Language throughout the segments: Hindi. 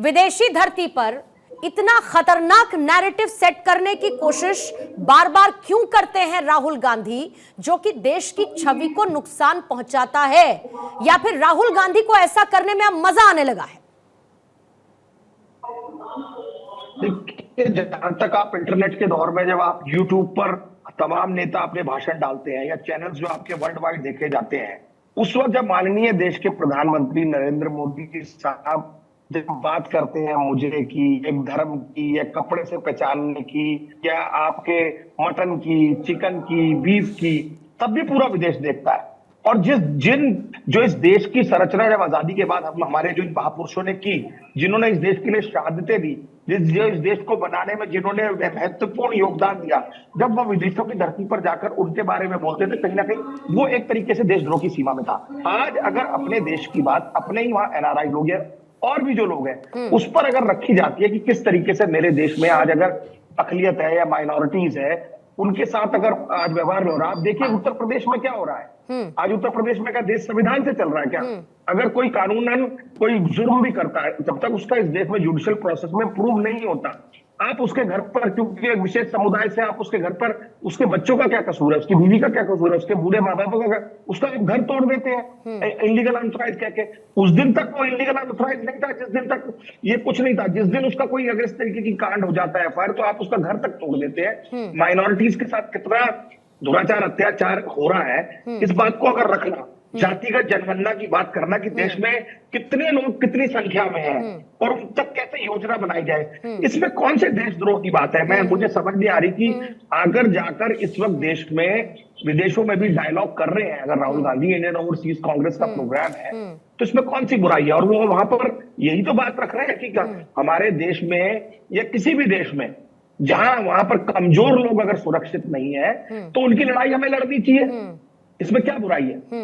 विदेशी धरती पर इतना खतरनाक नैरेटिव सेट करने की कोशिश बार बार क्यों करते हैं राहुल गांधी, जो कि देश की छवि को नुकसान पहुंचाता है? या फिर राहुल गांधी को ऐसा करने में अब मजा आने लगा है? जहां तक आप इंटरनेट के दौर में जब आप यूट्यूब पर तमाम नेता अपने भाषण डालते हैं या चैनल्स जो आपके वर्ल्ड वाइड देखे जाते हैं, उस वक्त जब माननीय देश के प्रधानमंत्री नरेंद्र मोदी जी साहब जब बात करते हैं मुझे की, एक धर्म की, या कपड़े से पहचानने की, या आपके मटन की, चिकन की, बीफ की, तब भी पूरा विदेश देखता है। और जो इस देश की संरचना जब आजादी के बाद हम हमारे जो महापुरुषों ने की, जिन्होंने इस देश के लिए शहादतें दी, जो इस देश को बनाने में जिन्होंने महत्वपूर्ण योगदान दिया, जब वो विदेशों की धरती पर जाकर उनके बारे में बोलते थे, कहीं ना कहीं वो एक तरीके से देशद्रोह की सीमा में था। आज अगर अपने देश की बात अपने ही वहां एनआरआई लोग हैं और भी जो लोग हैं उस पर अगर रखी जाती है कि किस तरीके से मेरे देश में आज अगर अकलियत है या माइनॉरिटीज है, उनके साथ अगर आज व्यवहार हो रहा है। आप देखिए उत्तर प्रदेश में क्या हो रहा है। आज उत्तर प्रदेश में क्या देश संविधान से चल रहा है क्या? अगर कोई कानूनन कोई जुर्म भी करता है, जब तक उसका इस देश में जुडिशियल प्रोसेस में प्रूव नहीं होता, आप उसके घर पर, क्योंकि एक विशेष समुदाय से आप उसके घर पर, उसके बच्चों का क्या कसूर है, उसकी बीवी का क्या कसूर है, उसके बूढ़े माँ बापों का, उसका घर तोड़ देते हैं इलीगल अनऑथराइज कह के। उस दिन तक वो इलीगल अनऑथराइज नहीं था, जिस दिन तक ये कुछ नहीं था। जिस दिन उसका कोई अगर इस तरीके की कांड हो जाता है एफआईआर, तो आप उसका घर तक तोड़ देते हैं। माइनॉरिटीज के साथ कितना दुराचार अत्याचार हो रहा है, इस बात को अगर रखना, जातिगत जनगणना की बात करना कि देश में कितने लोग कितनी संख्या में हैं और उन तक कैसे योजना बनाई जाए, इसमें कौन से देशद्रोह की बात है? मुझे समझ नहीं आ रही कि अगर जाकर इस वक्त देश में विदेशों में भी डायलॉग कर रहे हैं, अगर राहुल गांधी इंडियन ओवरसीज कांग्रेस का प्रोग्राम है, तो इसमें कौन सी बुराई है? और वो वहां पर यही तो बात रख रहे हैं कि हमारे देश में या किसी भी देश में जहां वहां पर कमजोर लोग अगर सुरक्षित नहीं है तो उनकी लड़ाई हमें लड़नी चाहिए। इसमें क्या बुराई है?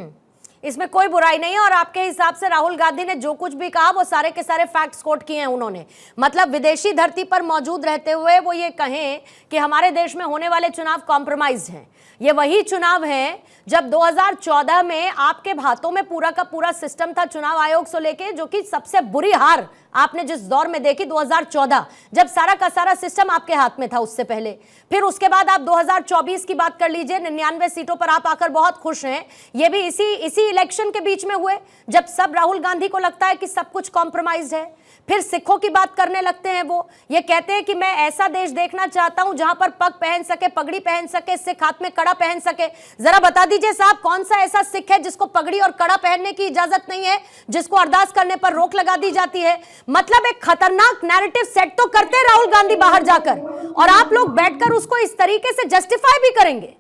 इसमें कोई बुराई नहीं है। और आपके हिसाब से राहुल गांधी ने जो कुछ भी कहा वो सारे के सारे फैक्ट्स कोट किए हैं उन्होंने। मतलब विदेशी धरती पर मौजूद रहते हुए वो ये कहें कि हमारे देश में होने वाले चुनाव कॉम्प्रोमाइज हैं। ये वही चुनाव है जब 2014 में आपके हाथों में पूरा का पूरा सिस्टम था चुनाव आयोग से लेके, जो कि सबसे बुरी हार आपने जिस दौर में देखी 2014, जब सारा का सारा सिस्टम आपके हाथ में था। उससे पहले फिर उसके बाद आप 2024 की बात कर लीजिए, 99 सीटों पर आप आकर बहुत खुश हैं। ये भी इसी इलेक्शन के बीच में हुए जब सब राहुल गांधी को लगता है कि सब कुछ कॉम्प्रोमाइज है। फिर सिखों की बात करने लगते हैं। वो ये कहते हैं कि मैं ऐसा देश देखना चाहता हूं जहां पर पग पहन सके, पगड़ी पहन सके, सिख हाथ में कड़ा पहन सके। जरा बता दीजिए साहब, कौन सा ऐसा सिख है जिसको पगड़ी और कड़ा पहनने की इजाजत नहीं है, जिसको अरदास करने पर रोक लगा दी जाती है? मतलब एक खतरनाक नैरेटिव सेट तो करते हैं राहुल गांधी बाहर जाकर, और आप लोग बैठकर उसको इस तरीके से जस्टिफाई भी करेंगे।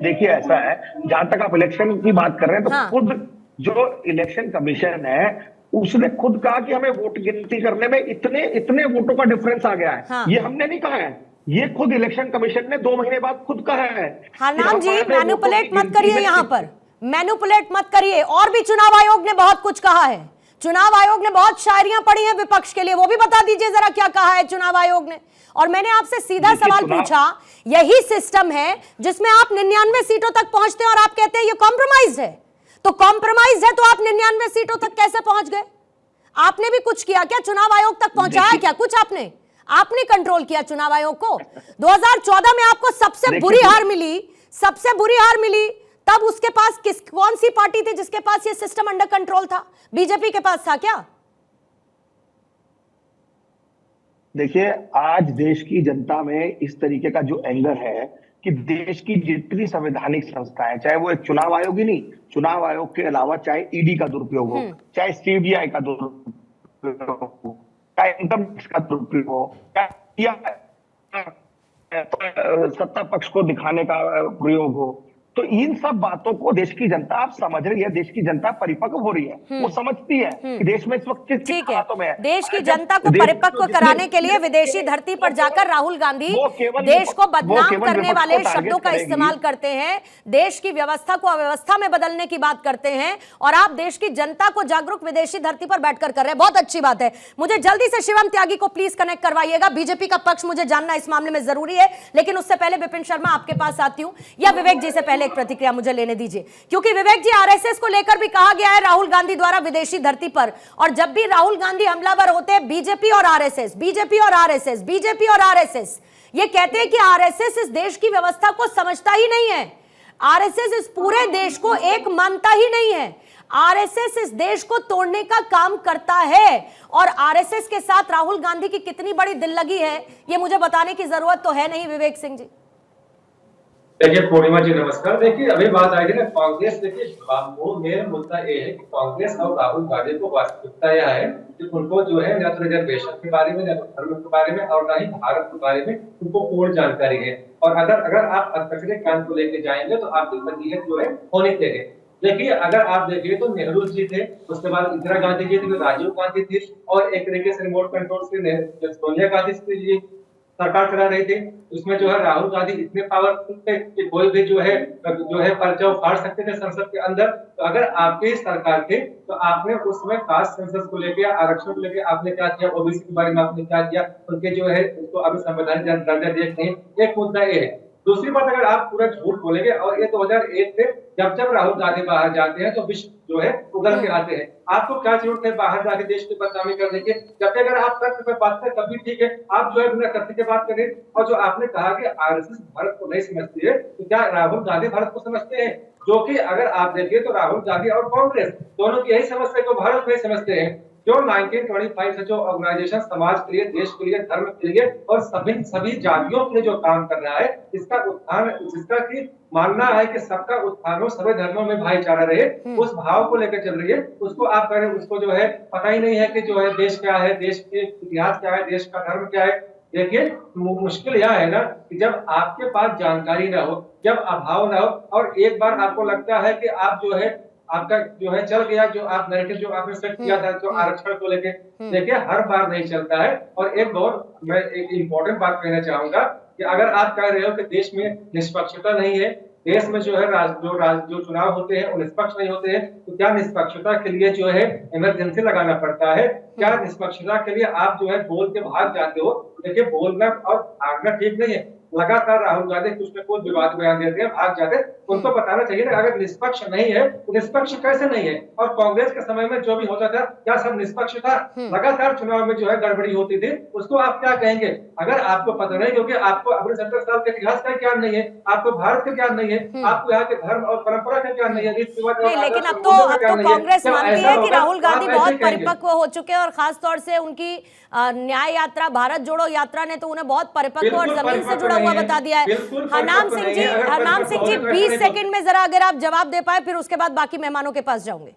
देखिए ऐसा है, जहां तक आप इलेक्शन की बात कर रहे हैं, तो खुद जो इलेक्शन कमीशन है उसने खुद कहा कि हमें वोट गिनती करने में इतने वोटों का डिफरेंस आ गया है। ये हमने नहीं कहा है, ये खुद इलेक्शन कमीशन ने 2 महीने बाद खुद कहा है। हरनाम जी, मैनिपुलेट मत करिए, यहाँ पर मैनिपुलेट मत करिए। और भी चुनाव आयोग ने बहुत कुछ कहा है। चुनाव आयोग ने बहुत शायरियां पढ़ी हैं विपक्ष के लिए, वो भी बता दीजिए जरा क्या कहा है चुनाव आयोग ने। और मैंने आपसे सीधा सवाल पूछा, यही सिस्टम है जिसमें आप 99 सीटों तक पहुंचते हैं और आप कहते हैं ये कॉम्प्रोमाइज है। तो कॉम्प्रोमाइज है तो आप 99 सीटों तक कैसे पहुंच गए? आपने भी कुछ किया क्या? चुनाव आयोग तक पहुंचाया क्या कुछ आपने कंट्रोल किया चुनाव आयोग को? 2014 में आपको सबसे बुरी हार मिली, तब उसके पास कौन सी पार्टी थी जिसके पास ये सिस्टम अंडर कंट्रोल था? बीजेपी के पास था क्या? देखिए आज देश की जनता में इस तरीके का जो एंगर है कि देश की जितनी संवैधानिक संस्थाएं, चाहे वो एक चुनाव आयोग ही नहीं, चुनाव आयोग के अलावा चाहे ईडी का दुरुपयोग हो, चाहे सीबीआई का दुरुपयोग हो, चाहे इनकम टैक्स का दुरुपयोग हो, चाहे सत्ता पक्ष को दिखाने का प्रयोग हो, तो इन सब बातों को देश की जनता, आप समझ रही है, देश की जनता परिपक्व हो रही है। वो समझती है कि देश में इस वक्त किस हालातों में है। देश की जनता को परिपक्व कराने के लिए विदेशी धरती पर जाकर राहुल गांधी देश को बदनाम करने वाले शब्दों का इस्तेमाल करते हैं, देश की व्यवस्था को अव्यवस्था में बदलने की बात करते हैं, और आप देश की जनता को जागरूक विदेशी धरती पर बैठकर कर रहे हैं। बहुत अच्छी बात है। मुझे जल्दी से शिवम त्यागी को प्लीज कनेक्ट करवाइएगा। बीजेपी का पक्ष मुझे जानना इस मामले में जरूरी है, लेकिन उससे पहले विपिन शर्मा आपके पास आती हूं, या विवेक जी से पहले पहले एक प्रतिक्रिया मुझे लेने दीजिए, क्योंकि विवेक जी आरएसएस को लेकर भी कहा गया है राहुल गांधी द्वारा विदेशी धरती पर, और जब भी राहुल गांधी हमलावर होते हैं बीजेपी और आरएसएस, बीजेपी और आरएसएस, बीजेपी और आरएसएस, ये कहते हैं कि आरएसएस इस देश की व्यवस्था को समझता ही नहीं है, आरएसएस इस पूरे देश को एक मानता ही नहीं है, आरएसएस इस देश को तोड़ने का काम करता है। और आरएसएस के साथ राहुल गांधी की कितनी बड़ी दिल लगी है ये मुझे बताने की जरूरत तो है नहीं, विवेक सिंह जी। देखिए पूर्णिमा जी नमस्कार। देखिए अभी बात आएगी ना कांग्रेस, देखिए वो मेरा मुद्दा ये है कि कांग्रेस और राहुल गांधी को वास्तविकता यह है कि उनको जो है न तो रिजर्वेशन के बारे में, न तो धर्म के बारे में और न ही भारत के बारे में उनको पूर्ण जानकारी है। और अगर आप अतकरे कांड को लेके जाएंगे तो आपकी फजीहत जो है होनी चाहिए। देखिए अगर आप देखिए तो नेहरू जी थे, उसके बाद इंदिरा गांधी जी थे, राजीव गांधी थी, और एक तरीके से रिमोट कंट्रोल से सोनिया गांधी जी सरकार चला रही थी। उसमें जो है राहुल गांधी इतने पावरफुल थे कि कोई भी जो है पर्चा उखाड़ सकते थे संसद के अंदर। तो अगर आपकी सरकार थी तो आपने उसमें कास्ट सेंसस को लेकर, आरक्षण को लेकर आपने क्या किया, ओबीसी के बारे में आपने क्या किया, उनके जो है उसको अभी संवैधानिक दर्जा दिया नहीं। एक मुद्दा ये है। दूसरी बात, अगर आप पूरा झूठ बोलेंगे, और ये 2001 से जब राहुल गांधी बाहर जाते हैं तो विश्व जो है उगल के आते हैं। आपको क्या जरूरत है बाहर जाके देश की बदनामी करने की? जब अगर आप तथ्य पे बात करें तभी ठीक है, आप जो है बिना तथ्य की बात करें। और जो आपने कहा कि आरएसएस भारत को नहीं समझती है, तो क्या राहुल गांधी भारत को समझते हैं? जो कि अगर आप देखिए तो राहुल गांधी और कांग्रेस दोनों की यही समस्या को भारत नहीं समझते हैं। जो 1925 से जो ऑर्गेनाइजेशन समाज के लिए, देश के लिए, धर्म के लिए और सभी जातियों के लिए जो काम कर रहा है, इसका उत्थान, जिसका कि मानना है कि सबका उत्थान हो, सभी धर्मों में भाईचारा रहे, उस भाव को लेकर चल रही है। उसको आप करें, उसको जो है पता ही नहीं है कि जो है देश क्या है, देश के इतिहास क्या है, देश का धर्म क्या है। देखिए मुश्किल यह है ना कि जब आपके पास जानकारी ना हो, जब अभाव ना हो, और एक बार आपको लगता है कि आप जो है आपका जो है चल गया, जो आप नैरेटिव जो आपने सेट किया था जो आरक्षण को लेके, देखिए हर बार नहीं चलता है। और एक बहुत मैं एक इम्पोर्टेंट बात कहना चाहूंगा कि अगर आप कह रहे हो कि देश में निष्पक्षता नहीं है, देश में जो है जो चुनाव होते हैं वो निष्पक्ष नहीं होते हैं, तो क्या निष्पक्षता के लिए जो है इमरजेंसी लगाना पड़ता है? क्या निष्पक्षता के लिए आप जो है बोल के भाग जाते हो? देखिए बोलना और भागना ठीक नहीं है। लगातार राहुल गांधी कुछ न कुछ विवाद बयान देते हैं, भाग जाते हैं। उनको बताना चाहिए ना, अगर निष्पक्ष नहीं है तो निष्पक्ष कैसे नहीं है? और कांग्रेस के समय में जो भी होता था, क्या सब निष्पक्ष था? लगातार चुनाव में जो है गड़बड़ी होती थी, उसको आप क्या कहेंगे? अगर आपको पता नहीं, क्योंकि आपको अपने 70 साल के इतिहास का ज्ञान नहीं है, आपको भारत का ज्ञान नहीं है, आपको यहाँ के धर्म और परंपरा का ज्ञान नहीं है, नहीं, लेकिन अब तो कांग्रेस मानती है कि राहुल गांधी बहुत परिपक्व हो चुके हैं, और खास तौर से उनकी न्याय यात्रा, भारत जोड़ो यात्रा ने तो उन्हें बहुत परिपक्व और जमीन से जुड़ा हुआ बता दिया है। हरनाम सिंह जी 20 सेकंड में जरा अगर आप जवाब दे पाए, फिर उसके बाद बाकी मेहमानों के पास जाऊंगे।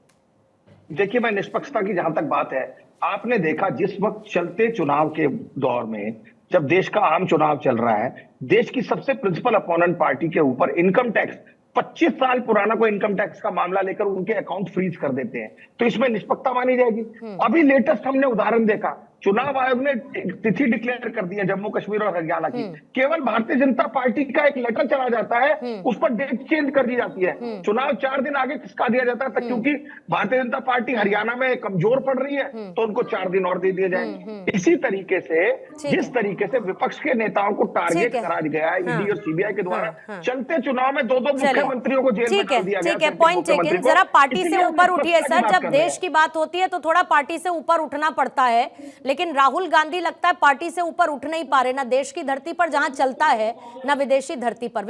देखिए, मैं निष्पक्षता की जहां तक बात है, आपने देखा जिस वक्त चलते चुनाव के दौर में, जब देश का आम चुनाव चल रहा है, देश की सबसे प्रिंसिपल अपोनेंट पार्टी के ऊपर इनकम टैक्स 25 साल पुराना कोई इनकम टैक्स का मामला लेकर उनके अकाउंट फ्रीज कर देते हैं, तो इसमें निष्पक्षता मानी जाएगी? अभी लेटेस्ट हमने उदाहरण देखा, चुनाव आयोग ने तिथि डिक्लेयर कर दी है जम्मू कश्मीर और हरियाणा की, केवल भारतीय जनता पार्टी का एक लेटर चला जाता है, उस पर डेट चेंज कर दी जाती है, चुनाव 4 दिन आगे खिसका दिया जाता है, क्योंकि भारतीय जनता पार्टी हरियाणा में कमजोर पड़ रही है तो उनको 4 दिन और दे दिए जाएंगे। इसी तरीके से जिस तरीके से विपक्ष के नेताओं को टारगेट करा गया है ईडी और सीबीआई के द्वारा, चलते चुनाव में 2 मुख्यमंत्रियों को जेल में डाल दिया गया। ठीक है, पॉइंट टेकन। जरा पार्टी से ऊपर उठिए सर, जब देश की बात होती है तो थोड़ा पार्टी से ऊपर उठना पड़ता है, लेकिन राहुल गांधी लगता है पार्टी से ऊपर उठ नहीं पा रहे, ना देश की धरती पर जहां चलता है, ना विदेशी धरती पर।